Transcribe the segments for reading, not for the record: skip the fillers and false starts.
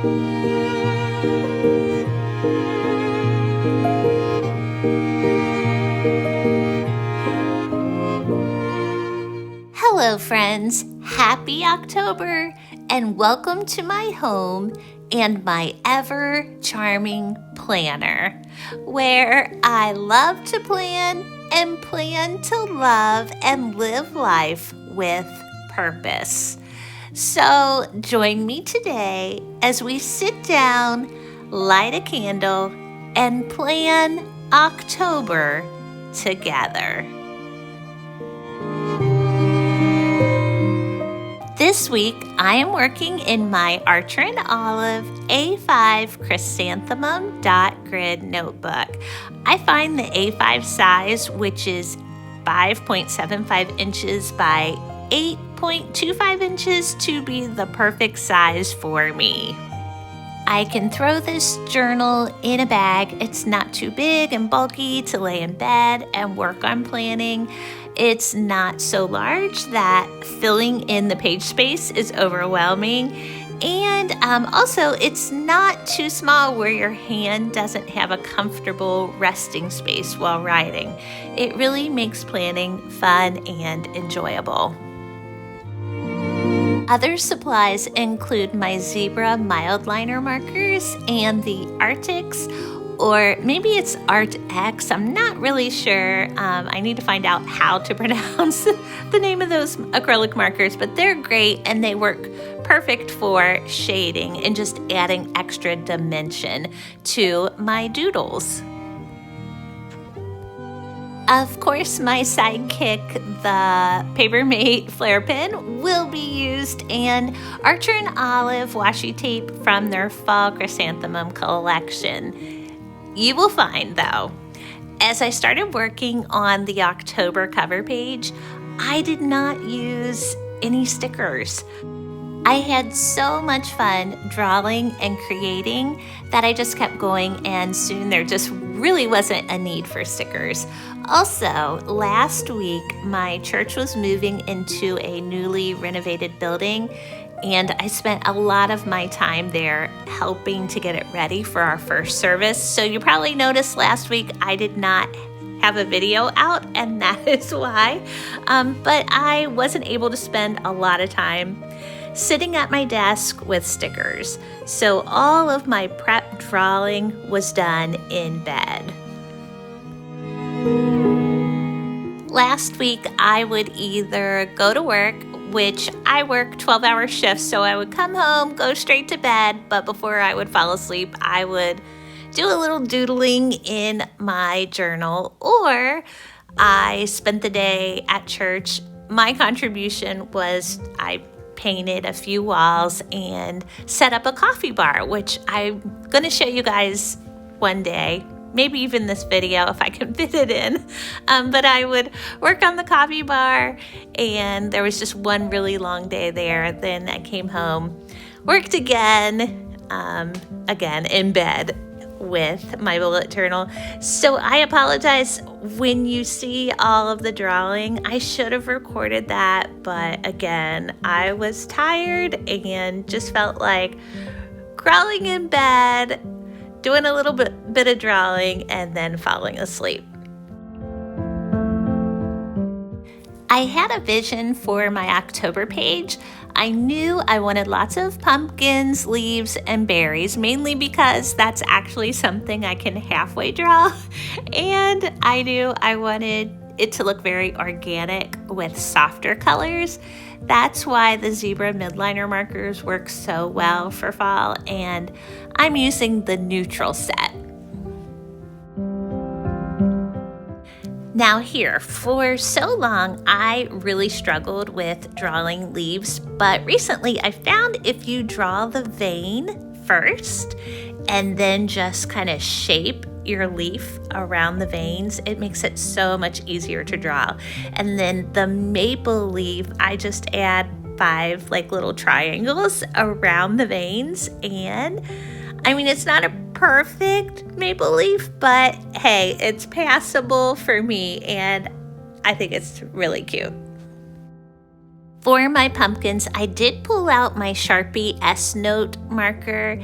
Hello friends, happy October and welcome to my home and my ever charming planner, where I love to plan and plan to love and live life with purpose. So join me today as we sit down, light a candle, and plan October together. This week, I am working in my Archer & Olive A5 Chrysanthemum Dot Grid notebook. I find the A5 size, which is 5.75 inches by 8.25 inches, to be the perfect size for me. I can throw this journal in a bag. It's not too big and bulky to lay in bed and work on planning. It's not so large that filling in the page space is overwhelming. And also, it's not too small where your hand doesn't have a comfortable resting space while writing. It really makes planning fun and enjoyable. Other supplies include my Zebra mild liner markers and the Artix, or maybe it's Art X. I'm not really sure. I need to find out how to pronounce the name of those acrylic markers, but they're great and they work perfect for shading and just adding extra dimension to my doodles. Of course, my sidekick, the Papermate Flare Pen, will be used, and Archer & Olive washi tape from their Fall Chrysanthemum collection. You will find, though, as I started working on the October cover page, I did not use any stickers. I had so much fun drawing and creating that I just kept going, and soon there just really wasn't a need for stickers. Also, last week, my church was moving into a newly renovated building, and I spent a lot of my time there helping to get it ready for our first service. So you probably noticed last week I did not have a video out, and that is why. But I wasn't able to spend a lot of time sitting at my desk with stickers. So all of my prep drawing was done in bed. Last week, I would either go to work, which I work 12-hour shifts, so I would come home, go straight to bed, but before I would fall asleep, I would do a little doodling in my journal, or I spent the day at church. My contribution was I painted a few walls and set up a coffee bar, which I'm going to show you guys one day. Maybe even this video if I can fit it in. But I would work on the coffee bar, and there was just one really long day there. Then I came home, worked again in bed with my bullet journal. So I apologize when you see all of the drawing. I should have recorded that, but again, I was tired and just felt like crawling in bed, doing a little bit of drawing, and then falling asleep. I had a vision for my October page. I knew I wanted lots of pumpkins, leaves, and berries, mainly because that's actually something I can halfway draw. And I knew I wanted it to look very organic with softer colors. That's why the Zebra midliner markers work so well for fall, and I'm using the neutral set. Now here, for so long, I really struggled with drawing leaves, but recently I found if you draw the vein first and then just kind of shape your leaf around the veins, it makes it so much easier to draw. And then the maple leaf, I just add 5 little triangles around the veins, and I mean, it's not a perfect maple leaf, but hey, it's passable for me, and I think it's really cute. For my pumpkins, I did pull out my Sharpie S-Note marker.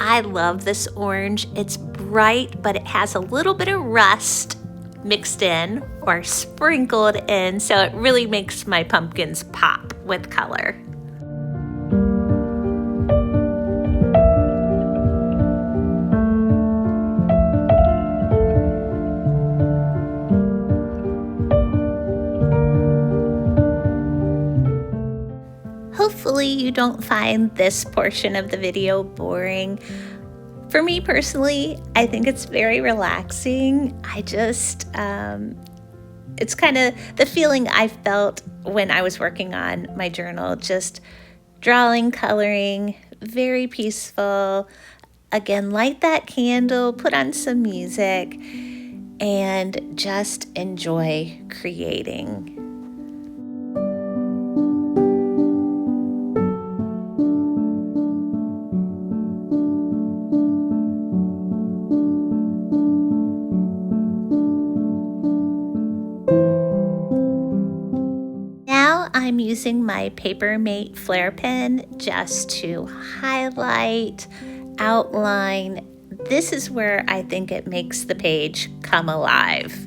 I love this orange. It's bright, but it has a little bit of rust mixed in or sprinkled in, so it really makes my pumpkins pop with color. Hopefully you don't find this portion of the video boring. For me personally, I think it's very relaxing. It's kind of the feeling I felt when I was working on my journal, just drawing, coloring, very peaceful. Again, light that candle, put on some music, and just enjoy creating. I'm using my Papermate Flair pen just to highlight, outline. This is where I think it makes the page come alive.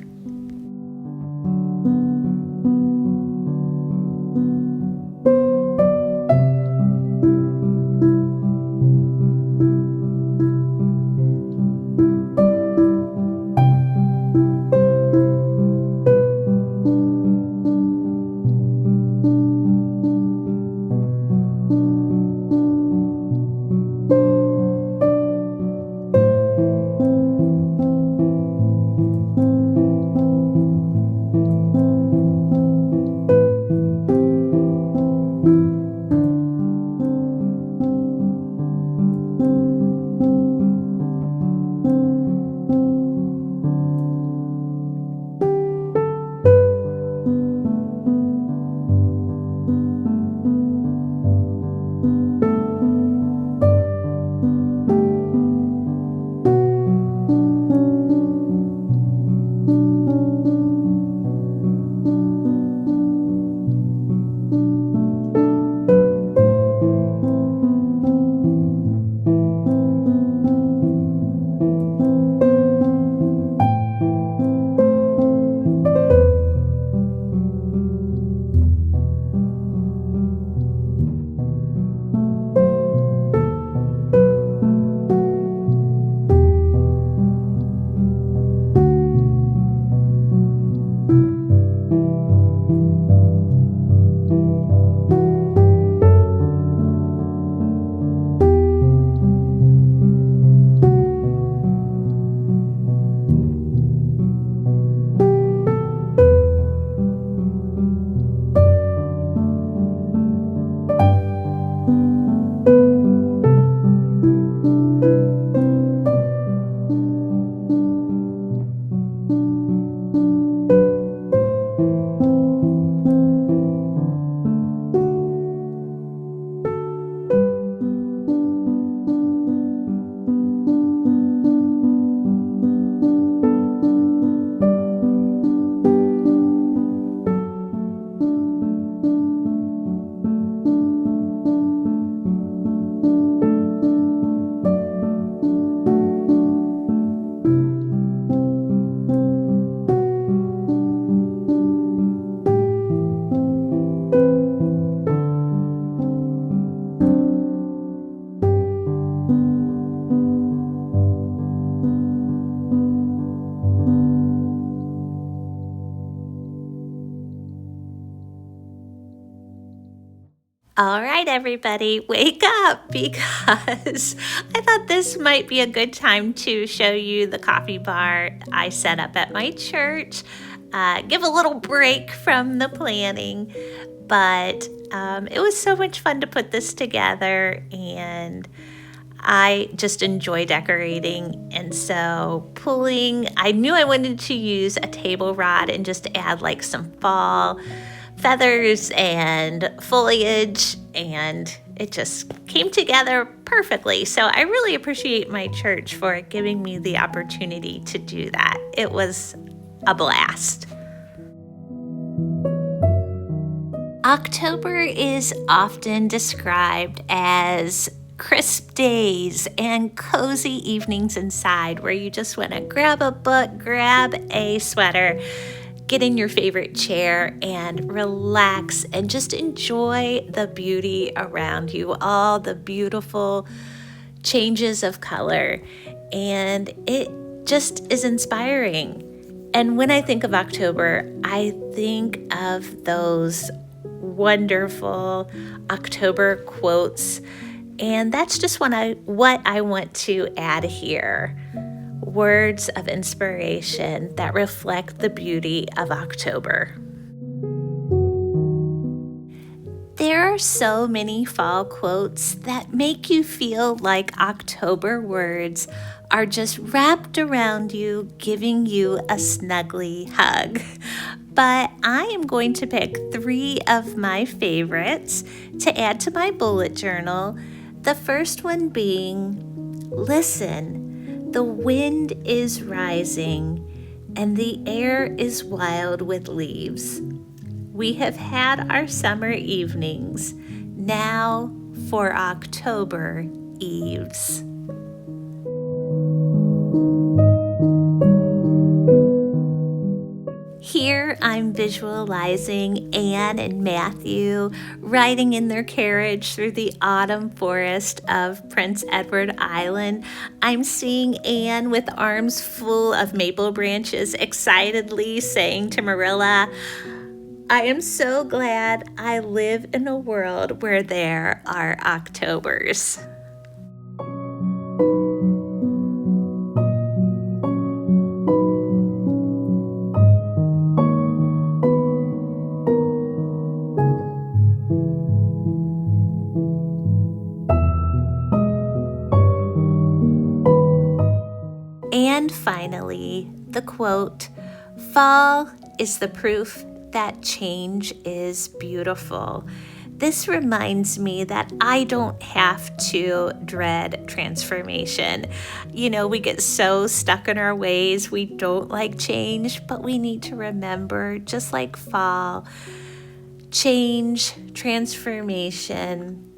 All right, everybody, wake up, because I thought this might be a good time to show you the coffee bar I set up at my church. Give a little break from the planning, but it was so much fun to put this together, and I just enjoy decorating. And so I knew I wanted to use a table rod and just add like some fall feathers and foliage, and it just came together perfectly. So I really appreciate my church for giving me the opportunity to do that. It was a blast. October is often described as crisp days and cozy evenings inside where you just want to grab a book, grab a sweater, get in your favorite chair and relax and just enjoy the beauty around you, all the beautiful changes of color. And it just is inspiring. And when I think of October, I think of those wonderful October quotes. And that's just what I want to add here. Words of inspiration that reflect the beauty of October. There are so many fall quotes that make you feel like October words are just wrapped around you, giving you a snuggly hug. But I am going to pick 3 of my favorites to add to my bullet journal. The first one being, listen, the wind is rising and the air is wild with leaves. We have had our summer evenings, now for October eves. Here I'm visualizing Anne and Matthew riding in their carriage through the autumn forest of Prince Edward Island. I'm seeing Anne with arms full of maple branches, excitedly saying to Marilla, I am so glad I live in a world where there are Octobers. And finally, the quote, fall is the proof that change is beautiful. This reminds me that I don't have to dread transformation. You know, we get so stuck in our ways, we don't like change, but we need to remember, just like fall, change, transformation,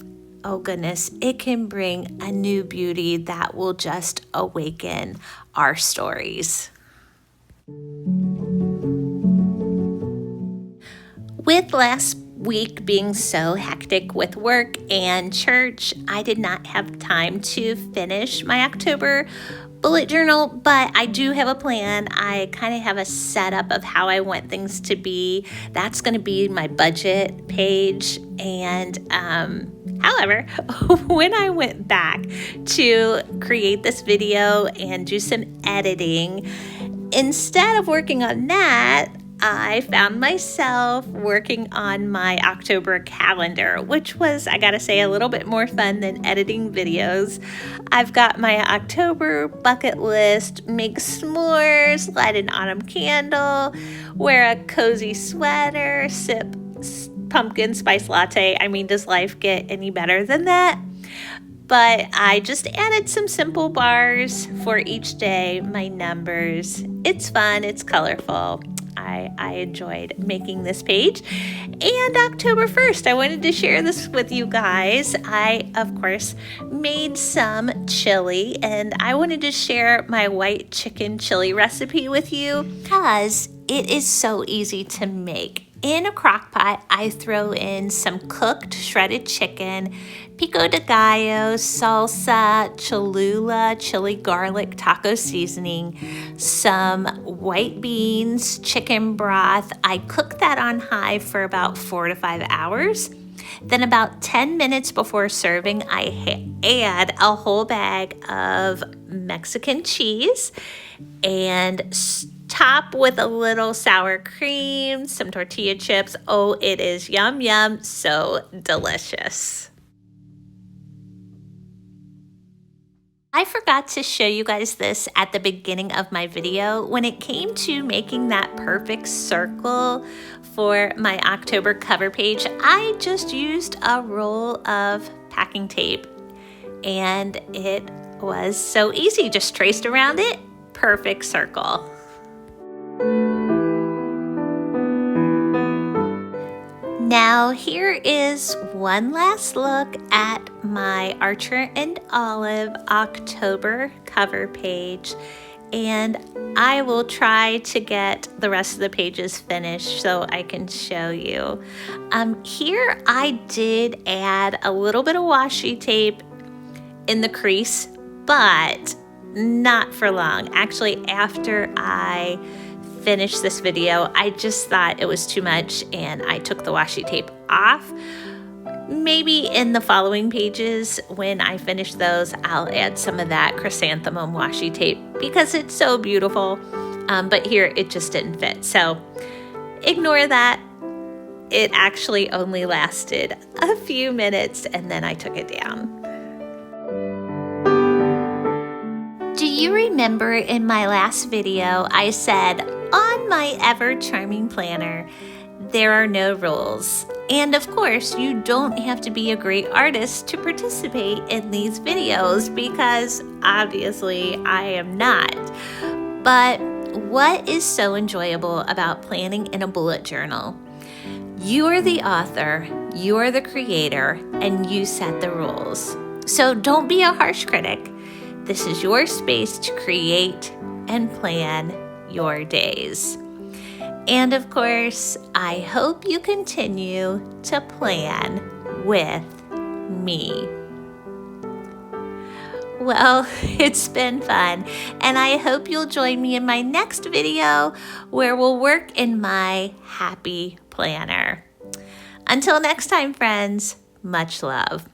oh goodness, it can bring a new beauty that will just awaken our stories. With last week being so hectic with work and church, I did not have time to finish my October bullet journal, but I do have a plan. I kind of have a setup of how I want things to be. That's going to be my budget page. And however, when I went back to create this video and do some editing, instead of working on that, I found myself working on my October calendar, which was, I gotta say, a little bit more fun than editing videos. I've got my October bucket list: make s'mores, light an autumn candle, wear a cozy sweater, sip pumpkin spice latte. I mean, does life get any better than that? But I just added some simple bars for each day, my numbers. It's fun, it's colorful. I enjoyed making this page. And October 1st, I wanted to share this with you guys. I, of course, made some chili, and I wanted to share my white chicken chili recipe with you because it is so easy to make. In a crock pot, I throw in some cooked shredded chicken, pico de gallo, salsa, Cholula, chili garlic taco seasoning, some white beans, chicken broth. I cook that on high for about 4 to 5 hours. Then about 10 minutes before serving, I add a whole bag of Mexican cheese and top with a little sour cream, some tortilla chips. Oh, it is yum, yum, so delicious. I forgot to show you guys this at the beginning of my video. When it came to making that perfect circle for my October cover page, I just used a roll of packing tape, and it was so easy. Just traced around it, perfect circle. Now here is one last look at my Archer and Olive October cover page, and I will try to get the rest of the pages finished so I can show you. Here I did add a little bit of washi tape in the crease, but not for long. Actually, after I finished this video, I just thought it was too much and I took the washi tape off. Maybe in the following pages when I finish those, I'll add some of that chrysanthemum washi tape because it's so beautiful, but here it just didn't fit. So ignore that. It actually only lasted a few minutes and then I took it down. Do you remember in my last video I said on my Ever Charming planner there are no rules, and of course you don't have to be a great artist to participate in these videos because obviously I am not. But what is so enjoyable about planning in a bullet journal? You are the author, you are the creator, and you set the rules. So don't be a harsh critic. This is your space to create and plan your days. And of course, I hope you continue to plan with me. Well, it's been fun, and I hope you'll join me in my next video where we'll work in my happy planner. Until next time, friends, much love.